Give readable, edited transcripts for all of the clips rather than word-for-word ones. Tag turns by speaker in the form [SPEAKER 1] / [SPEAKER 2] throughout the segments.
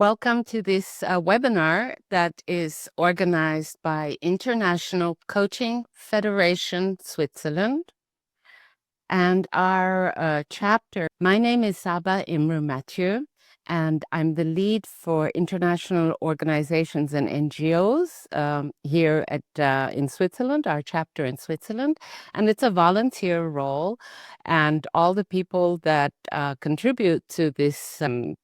[SPEAKER 1] Welcome to this webinar that is organized by International Coaching Federation Switzerland and our chapter. My name is Saba Imru Mathieu, and I'm the lead for International Organizations and NGOs here in Switzerland, our chapter in Switzerland. And it's a volunteer role. And all the people that contribute to this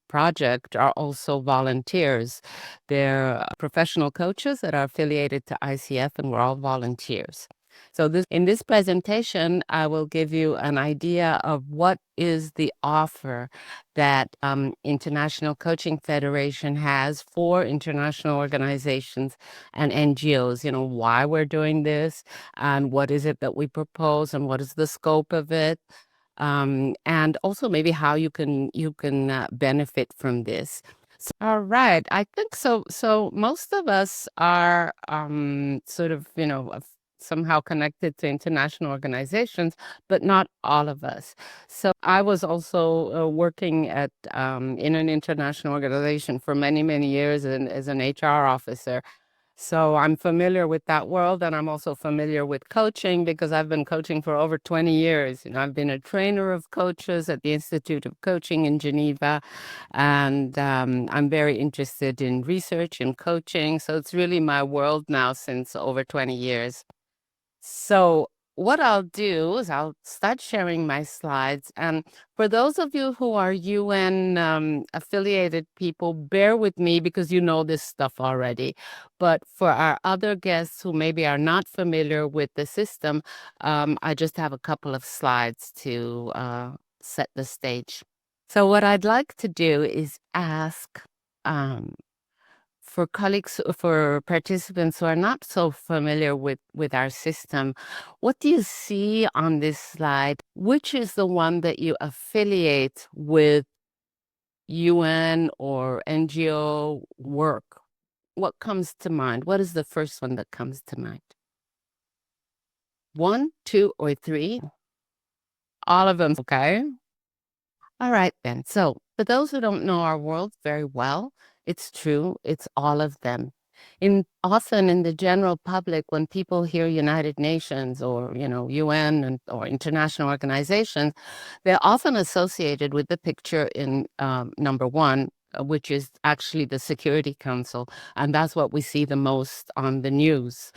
[SPEAKER 1] project are also volunteers. They're professional coaches that are affiliated to ICF, and we're all volunteers. So in this presentation, I will give you an idea of what is the offer that International Coaching Federation has for international organizations and NGOs, why we're doing this and what is it that we propose and what is the scope of it. And also maybe how you can benefit from this. All right, I think so. So most of us are sort of, somehow connected to international organizations, but not all of us. So I was also working in an international organization for many, many years as an HR officer. So I'm familiar with that world, and I'm also familiar with coaching because I've been coaching for over 20 years. I've been a trainer of coaches at the Institute of Coaching in Geneva, and I'm very interested in research and coaching. So it's really my world now since over 20 years. So what I'll do is I'll start sharing my slides. And for those of you who are UN affiliated people, bear with me because you know this stuff already. But for our other guests who maybe are not familiar with the system, I just have a couple of slides to set the stage. So what I'd like to do is ask for colleagues, for participants who are not so familiar with our system, what do you see on this slide? Which is the one that you affiliate with UN or NGO work? What comes to mind? What is the first one that comes to mind? 1, 2, or 3? All of them, okay? All right, then. So for those who don't know our world very well, it's true, it's all of them. Often in the general public, when people hear United Nations or, UN or international organizations, they're often associated with the picture in number 1, which is actually the Security Council. And that's what we see the most on the news.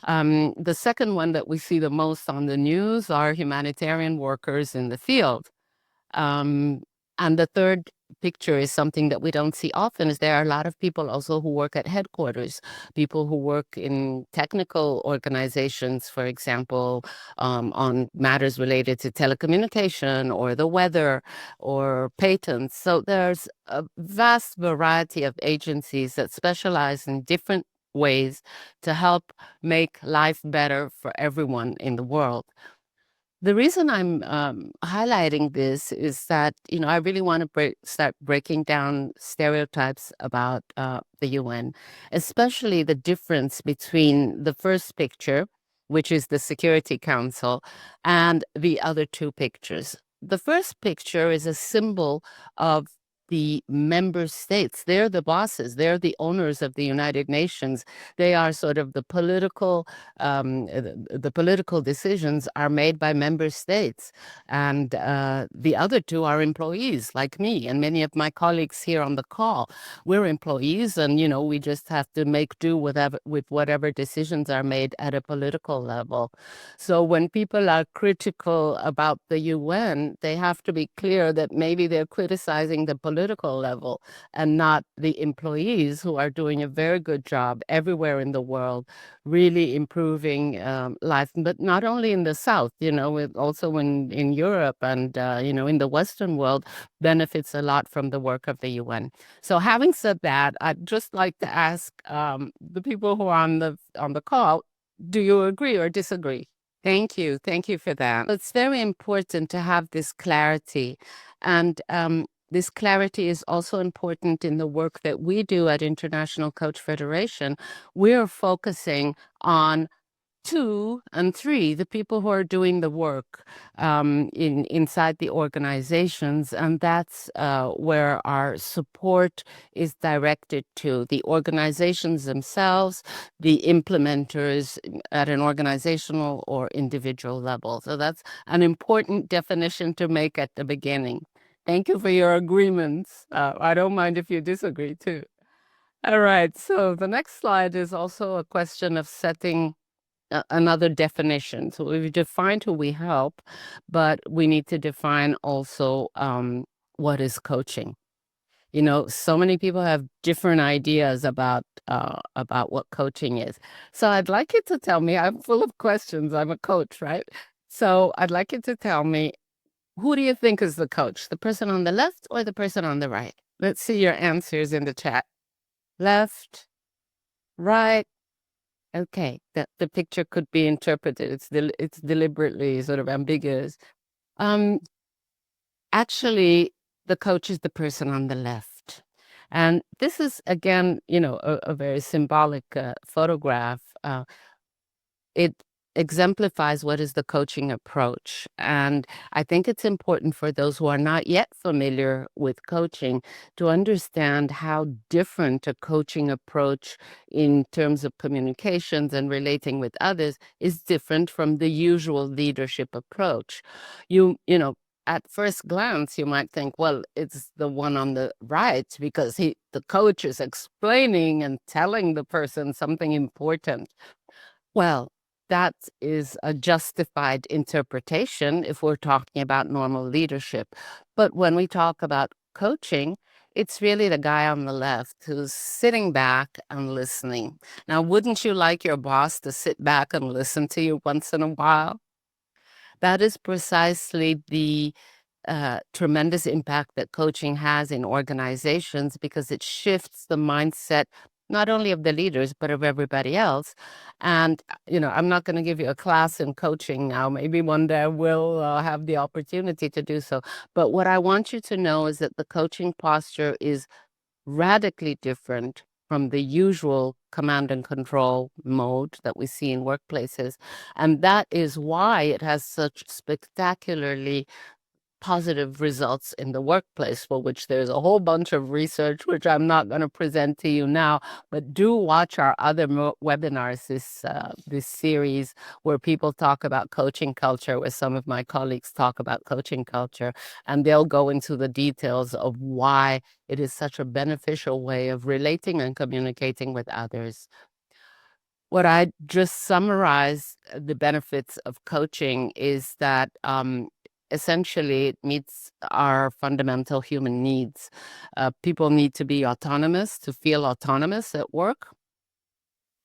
[SPEAKER 1] The second one that we see the most on the news are humanitarian workers in the field. And the third picture is something that we don't see often, is there are a lot of people also who work at headquarters, people who work in technical organizations, for example, on matters related to telecommunication or the weather or patents. So there's a vast variety of agencies that specialize in different ways to help make life better for everyone in the world. The reason I'm highlighting this is that, I really want to start breaking down stereotypes about the UN, especially the difference between the first picture, which is the Security Council, and the other two pictures. The first picture is a symbol of the member states. They're the bosses. They're the owners of the United Nations. They are sort of the political decisions are made by member states. And the other two are employees like me and many of my colleagues here on the call. We're employees, and, we just have to make do with whatever decisions are made at a political level. So when people are critical about the UN, they have to be clear that maybe they're criticizing the political level and not the employees who are doing a very good job everywhere in the world, really improving life, but not only in the South, also in Europe and, in the Western world, benefits a lot from the work of the UN. So having said that, I'd just like to ask the people who are on the call, do you agree or disagree? Thank you. Thank you for that. It's very important to have this clarity. And this clarity is also important in the work that we do at International Coach Federation. We're focusing on 2 and 3, the people who are doing the work inside the organizations, and that's where our support is directed to the organizations themselves, the implementers at an organizational or individual level. So that's an important definition to make at the beginning. Thank you for your agreements. I don't mind if you disagree too. All right, so the next slide is also a question of setting another definition. So we've defined who we help, but we need to define also what is coaching. You know, so many people have different ideas about what coaching is. So I'd like you to tell me, I'm full of questions. I'm a coach, right? So I'd like you to tell me, who do you think is the coach? The person on the left or the person on the right? Let's see your answers in the chat. Left, right. Okay, the picture could be interpreted. It's deliberately sort of ambiguous. Actually, the coach is the person on the left. And this is, again, you know, a very symbolic photograph. It exemplifies what is the coaching approach. And I think it's important for those who are not yet familiar with coaching to understand how different a coaching approach in terms of communications and relating with others is different from the usual leadership approach. You know, at first glance, you might think, well, it's the one on the right because the coach is explaining and telling the person something important. Well, that is a justified interpretation if we're talking about normal leadership. But when we talk about coaching, it's really the guy on the left who's sitting back and listening. Now, wouldn't you like your boss to sit back and listen to you once in a while? That is precisely the tremendous impact that coaching has in organizations, because it shifts the mindset not only of the leaders but of everybody else. And you know, I'm not going to give you a class in coaching now. Maybe one day I will have the opportunity to do so. But what I want you to know is that the coaching posture is radically different from the usual command and control mode that we see in workplaces. And that is why it has such spectacularly positive results in the workplace, for which there's a whole bunch of research, which I'm not going to present to you now, but do watch our other webinars, this series where people talk about coaching culture, where some of my colleagues talk about coaching culture, and they'll go into the details of why it is such a beneficial way of relating and communicating with others. What I just summarized, the benefits of coaching is that essentially it meets our fundamental human needs. People need to be autonomous, to feel autonomous at work.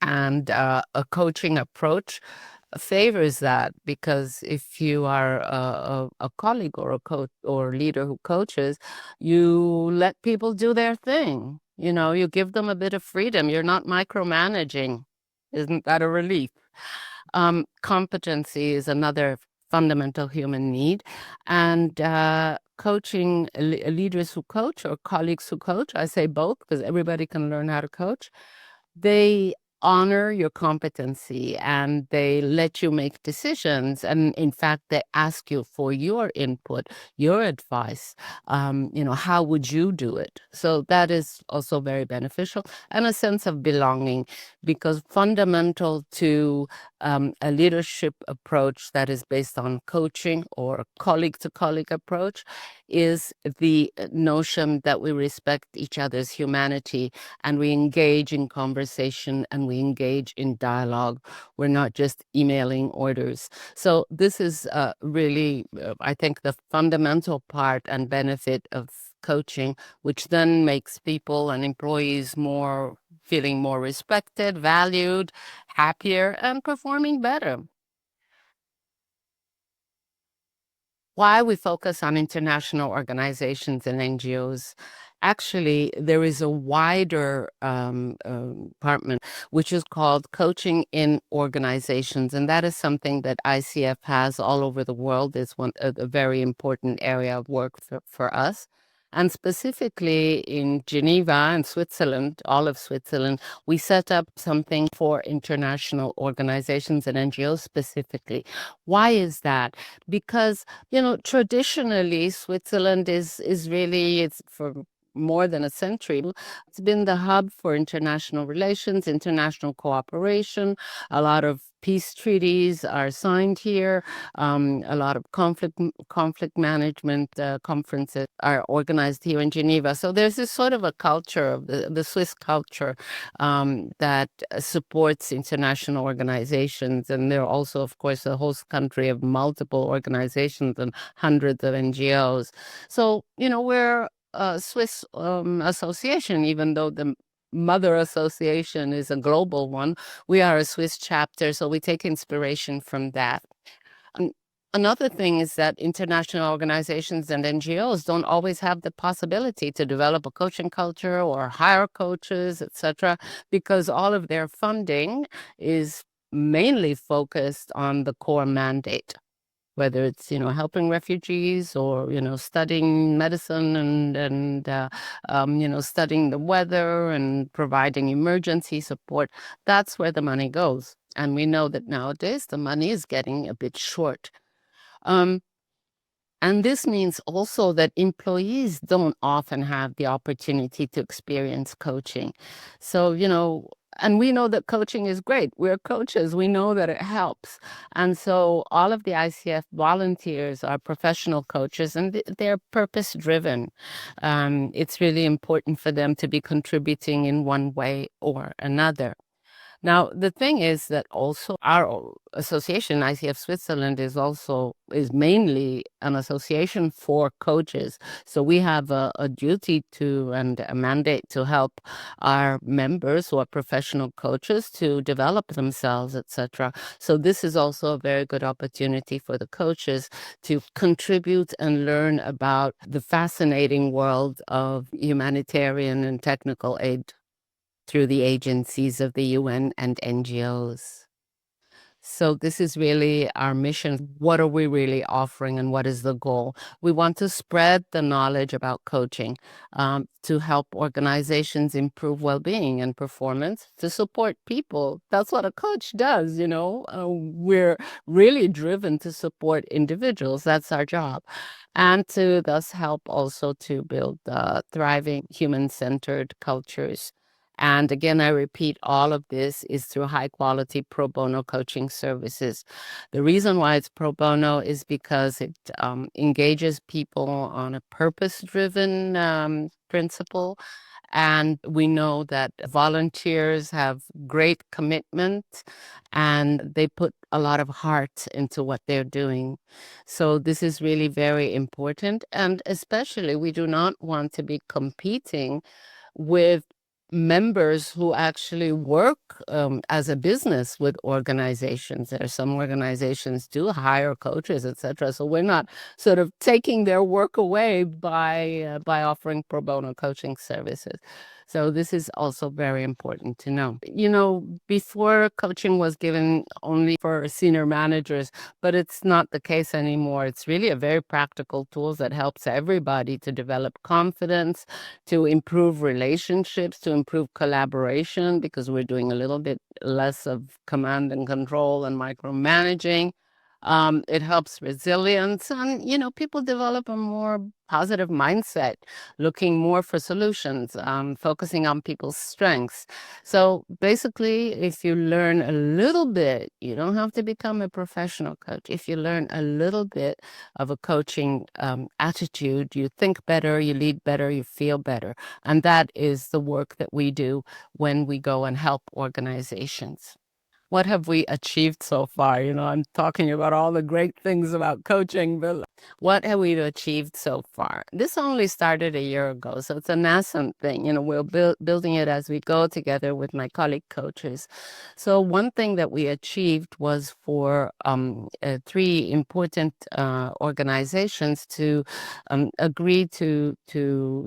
[SPEAKER 1] And a coaching approach favors that, because if you are a colleague or a coach or leader who coaches, you let people do their thing. You know, you give them a bit of freedom. You're not micromanaging. Isn't that a relief? Competency is another fundamental human need. And coaching leaders who coach or colleagues who coach, I say both because everybody can learn how to coach, they honor your competency and they let you make decisions. And in fact, they ask you for your input, your advice. You know, how would you do it? So that is also very beneficial, and a sense of belonging, because fundamental to a leadership approach that is based on coaching or a colleague-to-colleague approach is the notion that we respect each other's humanity and we engage in conversation and we engage in dialogue. We're not just emailing orders. So this is really, I think, the fundamental part and benefit of coaching, which then makes people and employees feeling more respected, valued, happier, and performing better. Why we focus on international organizations and NGOs? Actually, there is a wider department which is called Coaching in Organizations, and that is something that ICF has all over the world. It's a very important area of work for us. And specifically in Geneva and Switzerland, all of Switzerland, we set up something for international organizations and NGOs specifically. Why is that? Because, traditionally Switzerland is really, it's for more than a century, it's been the hub for international relations, international cooperation. A lot of peace treaties are signed here. A lot of conflict management conferences are organized here in Geneva. So there's this sort of a culture of the Swiss culture that supports international organizations. And they're also, of course, a host country of multiple organizations and hundreds of NGOs. So, we're a Swiss association, even though the mother association is a global one. We are a Swiss chapter, so we take inspiration from that. Another thing is that international organizations and NGOs don't always have the possibility to develop a coaching culture or hire coaches, etc., because all of their funding is mainly focused on the core mandate, whether it's, helping refugees or, studying medicine and studying the weather and providing emergency support. That's where the money goes. And we know that nowadays the money is getting a bit short. And this means also that employees don't often have the opportunity to experience coaching. So, and we know that coaching is great. We're coaches. We know that it helps. And so all of the ICF volunteers are professional coaches, and they're purpose-driven. It's really important for them to be contributing in one way or another. Now, the thing is that also our association, ICF Switzerland, is mainly an association for coaches. So we have a duty to and a mandate to help our members who are professional coaches to develop themselves, etc. So this is also a very good opportunity for the coaches to contribute and learn about the fascinating world of humanitarian and technical aid through the agencies of the UN and NGOs. So this is really our mission. What are we really offering and what is the goal? We want to spread the knowledge about coaching to help organizations improve well-being and performance, to support people. That's what a coach does, we're really driven to support individuals. That's our job. And to thus help also to build thriving human-centered cultures. And again, I repeat, all of this is through high-quality pro bono coaching services. The reason why it's pro bono is because it engages people on a purpose-driven principle. And we know that volunteers have great commitment and they put a lot of heart into what they're doing. So this is really very important. And especially, we do not want to be competing with members who actually work as a business with organizations. There are some organizations do hire coaches, etc. So we're not sort of taking their work away by offering pro bono coaching services. So this is also very important to know. Before, coaching was given only for senior managers, but it's not the case anymore. It's really a very practical tool that helps everybody to develop confidence, to improve relationships, to improve collaboration, because we're doing a little bit less of command and control and micromanaging. It helps resilience, and people develop a more positive mindset, looking more for solutions, focusing on people's strengths. So basically, if you learn a little bit, you don't have to become a professional coach. If you learn a little bit of a coaching attitude, you think better, you lead better, you feel better. And that is the work that we do when we go and help organizations. What have we achieved so far? I'm talking about all the great things about coaching, but what have we achieved so far? This only started a year ago, so it's a nascent thing. We're building it as we go together with my colleague coaches. So one thing that we achieved was for 3 important organizations to agree to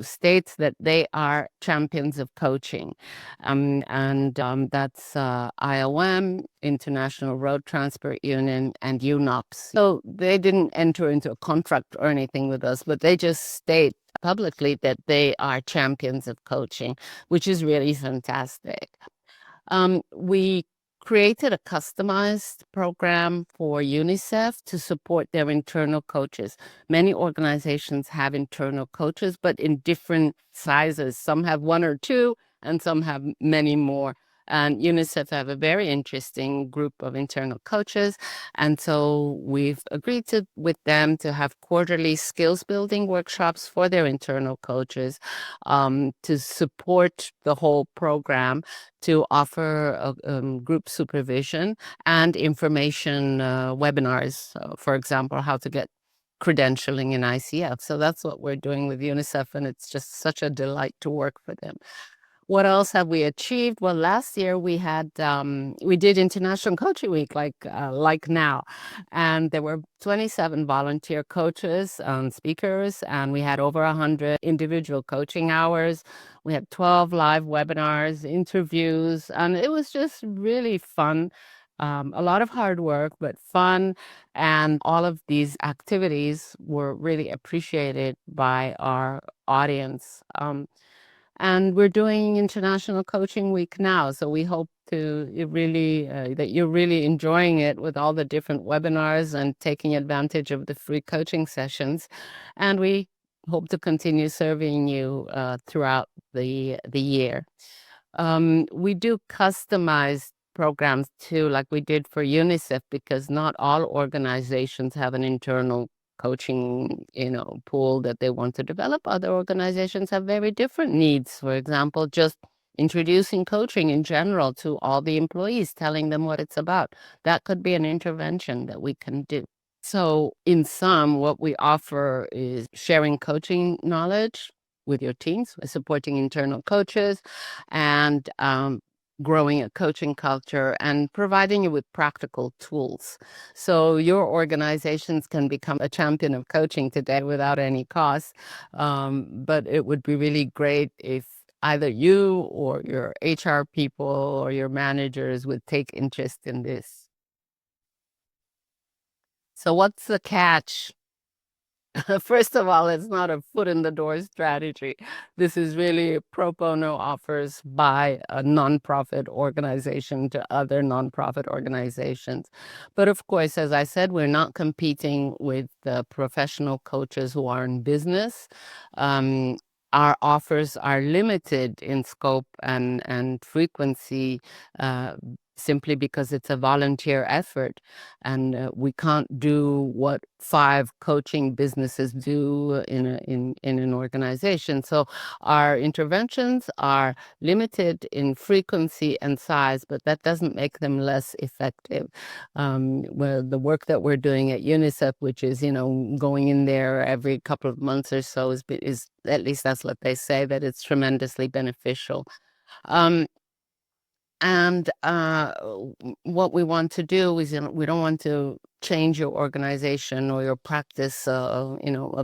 [SPEAKER 1] state that they are champions of coaching. And that's IOM, International Road Transport Union, and UNOPS. So they didn't enter into a contract or anything with us, but they just state publicly that they are champions of coaching, which is really fantastic. We created a customized program for UNICEF to support their internal coaches. Many organizations have internal coaches, but in different sizes. Some have one or two, and some have many more. And UNICEF have a very interesting group of internal coaches. And so we've agreed with them to have quarterly skills building workshops for their internal coaches to support the whole program, to offer group supervision and information webinars, for example, how to get credentialing in ICF. So that's what we're doing with UNICEF, and it's just such a delight to work for them. What else have we achieved? Well, last year we did International Coaching Week, like now, and there were 27 volunteer coaches and speakers, and we had over 100 individual coaching hours. We had 12 live webinars, interviews, and it was just really fun. A lot of hard work, but fun. And all of these activities were really appreciated by our audience. And we're doing International Coaching Week now. So we hope that you're really enjoying it with all the different webinars and taking advantage of the free coaching sessions. And we hope to continue serving you throughout the year. We do customized programs too, like we did for UNICEF, because not all organizations have an internal coaching, pool that they want to develop. Other organizations have very different needs. For example, just introducing coaching in general to all the employees, telling them what it's about. That could be an intervention that we can do. So in sum, what we offer is sharing coaching knowledge with your teams, supporting internal coaches, and growing a coaching culture, and providing you with practical tools. So your organizations can become a champion of coaching today without any cost. But it would be really great if either you or your HR people or your managers would take interest in this. So what's the catch? First of all, it's not a foot in the door strategy. This is really pro bono offers by a nonprofit organization to other nonprofit organizations. But of course, as I said, we're not competing with the professional coaches who are in business. Our offers are limited in scope and frequency, simply because it's a volunteer effort, and we can't do what 5 coaching businesses do in an organization. So our interventions are limited in frequency and size, but that doesn't make them less effective. Well, the work that we're doing at UNICEF, which is going in there every couple of months or so, is at least that's what they say, that it's tremendously beneficial. And what we want to do is, we don't want to change your organization or your practice, of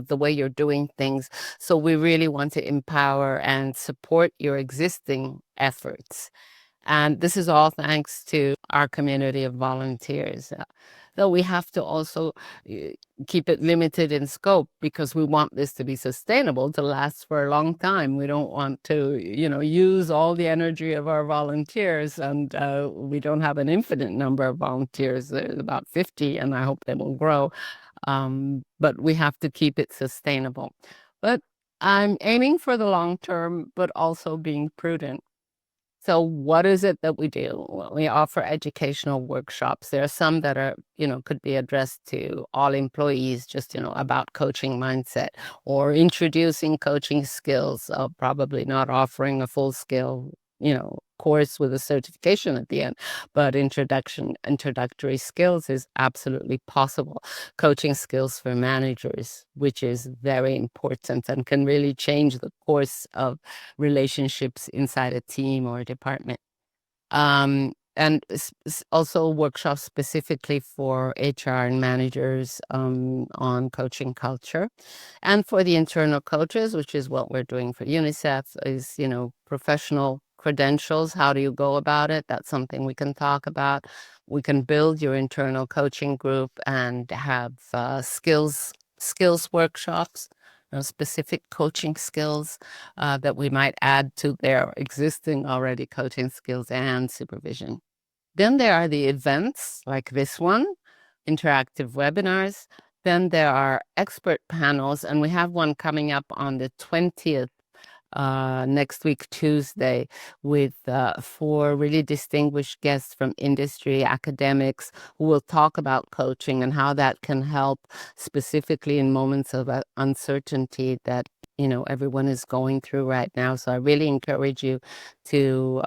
[SPEAKER 1] the way you're doing things. So we really want to empower and support your existing efforts. And this is all thanks to our community of volunteers. Though we have to also keep it limited in scope, because we want this to be sustainable, to last for a long time. We don't want to, use all the energy of our volunteers, and we don't have an infinite number of volunteers. There's about 50, and I hope they will grow. But we have to keep it sustainable. But I'm aiming for the long term, but also being prudent. So what is it that we do? Well, we offer educational workshops. There are some that are, could be addressed to all employees, just, about coaching mindset, or introducing coaching skills, probably not offering a full scale, course with a certification at the end, but introductory skills is absolutely possible. Coaching skills for managers, which is very important and can really change the course of relationships inside a team or a department. And also workshops specifically for HR and managers on coaching culture. And for the internal coaches, which is what we're doing for UNICEF, is, professional credentials. How do you go about it? That's something we can talk about. We can build your internal coaching group and have skills workshops. specific coaching skills that we might add to their existing already coaching skills and supervision. Then there are the events like this one, interactive webinars. Then there are expert panels, and we have one coming up on the 20th next week, Tuesday, with 4 really distinguished guests from industry, academics, who will talk about coaching and how that can help specifically in moments of uncertainty that everyone is going through right now. So I really encourage you to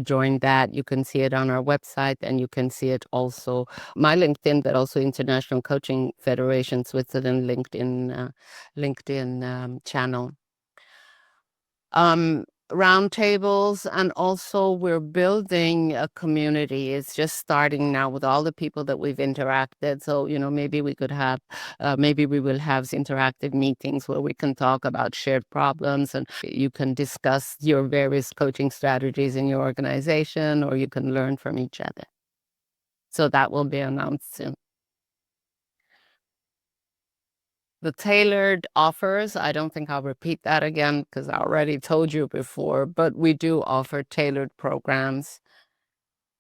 [SPEAKER 1] join that. You can see it on our website, and you can see it also my LinkedIn, but also International Coaching Federation Switzerland LinkedIn channel. Roundtables, and also we're building a community. It's just starting now with all the people that we've interacted. So, maybe we could have, maybe we will have interactive meetings where we can talk about shared problems, and you can discuss your various coaching strategies in your organization, or you can learn from each other. So that will be announced soon. The tailored offers, I don't think I'll repeat that again because I already told you before, but we do offer tailored programs.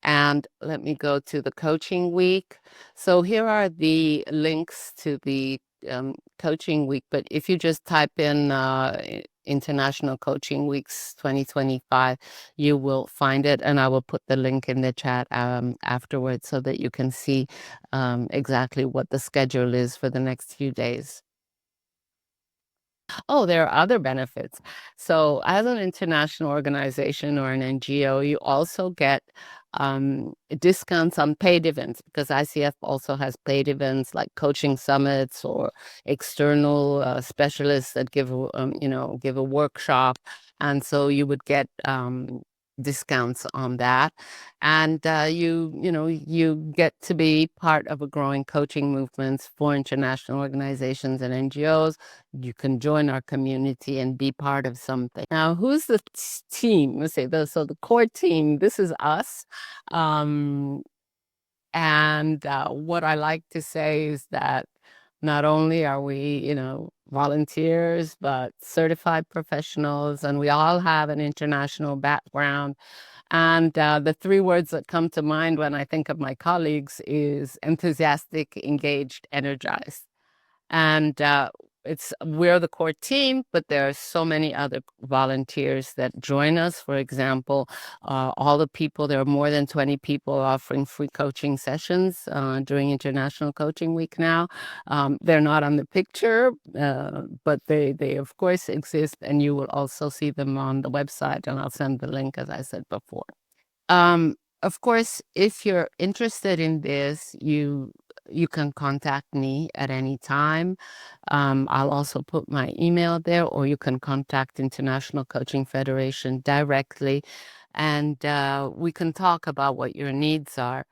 [SPEAKER 1] And let me go to the coaching week. So here are the links to the coaching week, but if you just type in International Coaching Weeks 2025, you will find it, and I will put the link in the chat afterwards so that you can see exactly what the schedule is for the next few days. Oh, there are other benefits. So as an international organization or an NGO, you also get discounts on paid events, because ICF also has paid events like coaching summits or external specialists that give a workshop. And so you would get discounts on that. And you get to be part of a growing coaching movement for international organizations and NGOs. You can join our community and be part of something. Now, who's the team? Let's say so the core team, this is us. And what I like to say is that not only are we, volunteers, but certified professionals, and we all have an international background. And the 3 words that come to mind when I think of my colleagues is enthusiastic, engaged, energized. And we're the core team, but there are so many other volunteers that join us. For example, all the people, there are more than 20 people offering free coaching sessions during International Coaching Week now. They're not on the picture, but they of course exist, and you will also see them on the website, and I'll send the link, as I said before. Of course, if you're interested in this, you can contact me at any time. I'll also put my email there, or you can contact International Coaching Federation directly, and we can talk about what your needs are.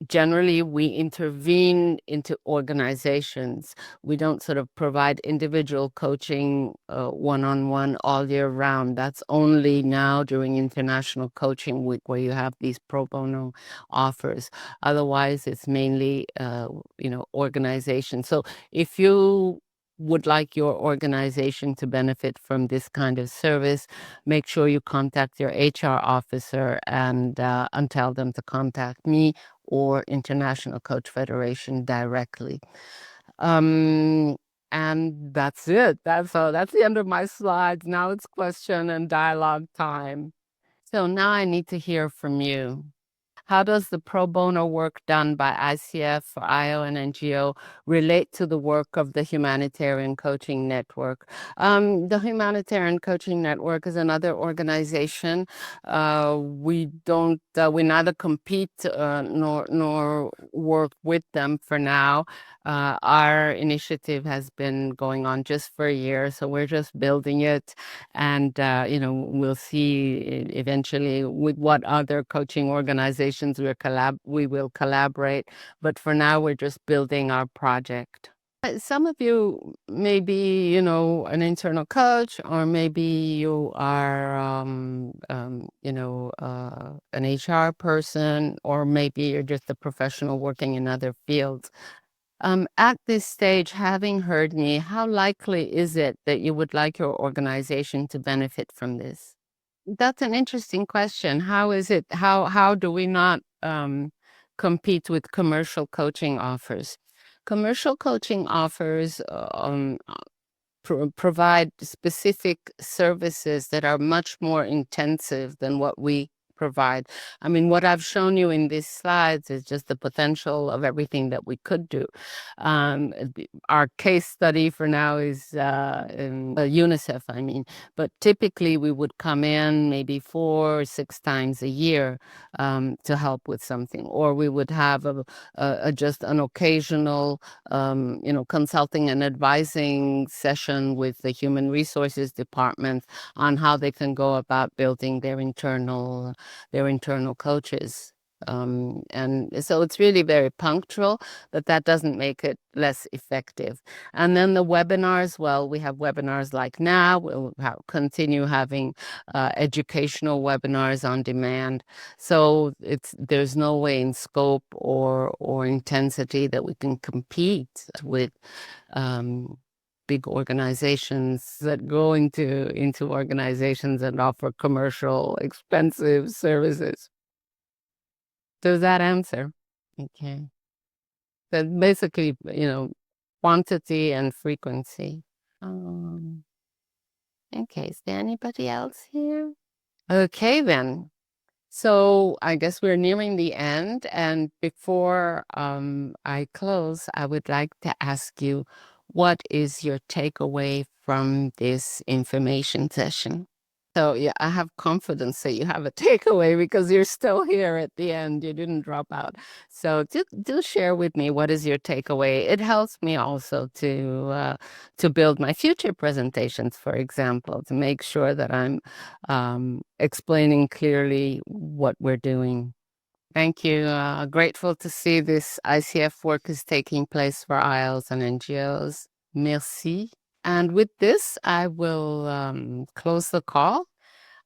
[SPEAKER 1] Generally, we intervene into organizations. We don't sort of provide individual coaching one-on-one all year round. That's only now during International Coaching Week where you have these pro bono offers. Otherwise, it's mainly, organizations. So if you would like your organization to benefit from this kind of service, make sure you contact your HR officer and tell them to contact me or International Coach Federation directly. And that's it. That's the end of my slides. Now it's question and dialogue time. So now I need to hear from you. How does the pro bono work done by ICF, IO, and NGO relate to the work of the Humanitarian Coaching Network? The Humanitarian Coaching Network is another organization. We neither compete nor work with them for now. Our initiative has been going on just for a year, so we're just building it, and we'll see eventually with what other coaching organizations we will collaborate. But for now, we're just building our project. Some of you may be, an internal coach, or maybe you are, an HR person, or maybe you're just a professional working in other fields. At this stage, having heard me, how likely is it that you would like your organization to benefit from this? That's an interesting question. How is it? How do we not compete with commercial coaching offers? Commercial coaching offers provide specific services that are much more intensive than what we provide. I mean, what I've shown you in these slides is just the potential of everything that we could do. Our case study for now is in UNICEF, I mean, but typically we would come in maybe 4 or 6 times a year to help with something, or we would have just an occasional consulting and advising session with the human resources department on how they can go about building their internal coaches. And so it's really very punctual, but that doesn't make it less effective. And then the webinars, well, we have webinars like now. We'll continue having educational webinars on demand. So there's no way in scope or intensity that we can compete with big organizations that go into organizations and offer commercial, expensive services. Does that answer? Okay. So basically, quantity and frequency. Okay, is there anybody else here? Okay, then. So I guess we're nearing the end, and before I close, I would like to ask you, what is your takeaway from this information session? So yeah, I have confidence that you have a takeaway because you're still here at the end. You didn't drop out. So do share with me, what is your takeaway. It helps me also to build my future presentations, for example, to make sure that I'm explaining clearly what we're doing. Thank you. Grateful to see this ICF work is taking place for ILs and NGOs. Merci. And with this, I will close the call.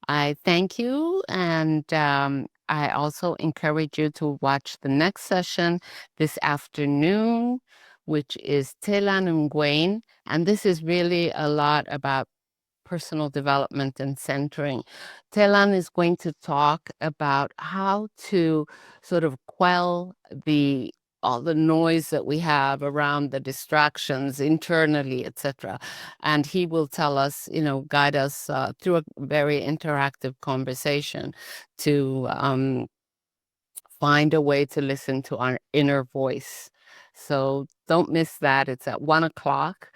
[SPEAKER 1] I thank you, and I also encourage you to watch the next session this afternoon, which is Telan Ngwain, and this is really a lot about personal development and centering. Telan is going to talk about how to sort of quell all the noise that we have around the distractions internally, etc. And he will tell us, guide us through a very interactive conversation to find a way to listen to our inner voice. So don't miss that. It's at 1:00.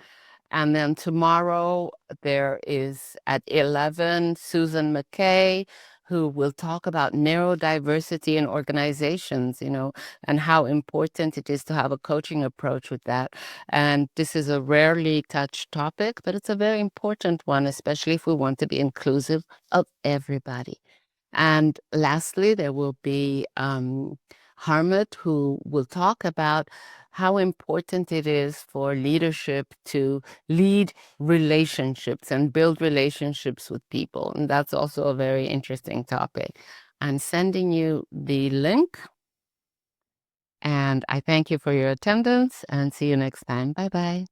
[SPEAKER 1] And then tomorrow there is at 11, Susan McKay, who will talk about neurodiversity in organizations, and how important it is to have a coaching approach with that. And this is a rarely touched topic, but it's a very important one, especially if we want to be inclusive of everybody. And lastly, there will be Harmut, who will talk about how important it is for leadership to lead relationships and build relationships with people. And that's also a very interesting topic. I'm sending you the link, and I thank you for your attendance and see you next time. Bye-bye.